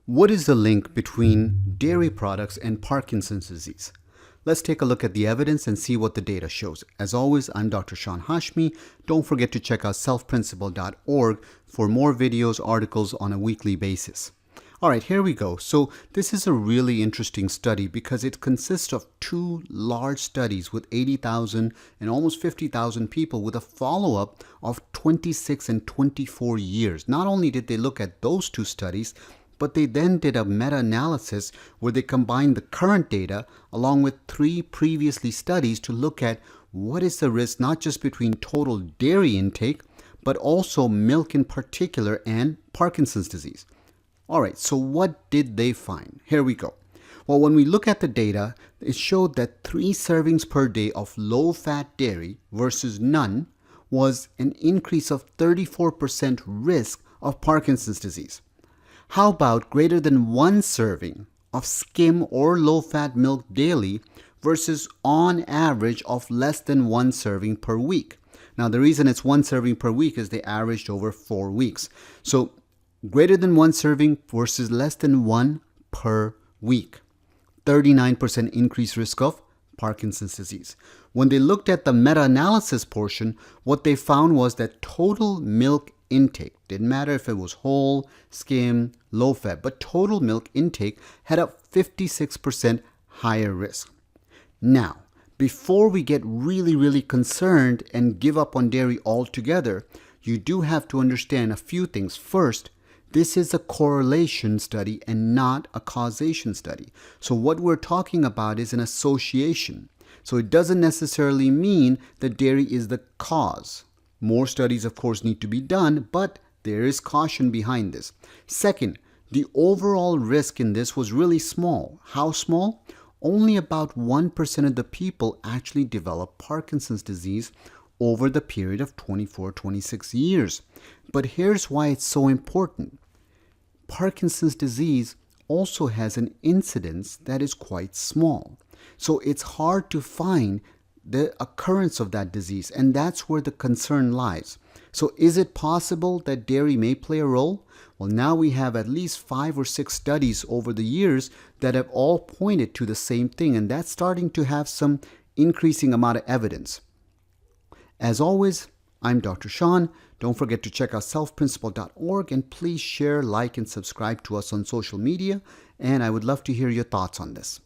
What is the link between dairy products and Parkinson's disease? Let's take a look at the evidence and see what the data shows. As always, I'm Dr. Hashmi. Don't forget to check out selfprinciple.org for more videos, articles on a weekly basis. All right, here we go. So this is a really interesting study because it consists of two large studies with 80,000 and almost 50,000 people with a follow-up of 26 and 24 years. Not only did they look at those two studies, but they then did a meta-analysis where they combined the current data along with 3 previously studies to look at what is the risk not just between total dairy intake, but also milk in particular and Parkinson's disease. All right, so what did they find? Here we go. Well, when we look at the data, it showed that 3 servings per day of low-fat dairy versus none was an increase of 34% risk of Parkinson's disease. How about greater than 1 serving of skim or low-fat milk daily versus on average of less than 1 serving per week? Now, the reason it's 1 serving per week is they averaged over 4 weeks. So greater than 1 serving versus less than 1 per week. 39% increased risk of Parkinson's disease. When they looked at the meta-analysis portion, what they found was that total milk intake, didn't matter if it was whole, skim, low fat, but total milk intake had a 56% higher risk. Now, before we get really concerned and give up on dairy altogether, you do have to understand a few things. First, this is a correlation study and not a causation study. So what we're talking about is an association. So it doesn't necessarily mean that dairy is the cause. More studies, of course, need to be done, but there is caution behind this. Second, the overall risk in this was really small. How small? Only about 1% of the people actually develop Parkinson's disease over the period of 26 years. But here's why it's so important. Parkinson's disease also has an incidence that is quite small. So it's hard to find the occurrence of that disease, and that's where the concern lies. So is it possible that dairy may play a role? Well, now we have at least 5 or 6 studies over the years that have all pointed to the same thing, and that's starting to have some increasing amount of evidence. As always, I'm Dr. Sean. Don't forget to check out selfprinciple.org, and please share, like, and subscribe to us on social media, and I would love to hear your thoughts on this.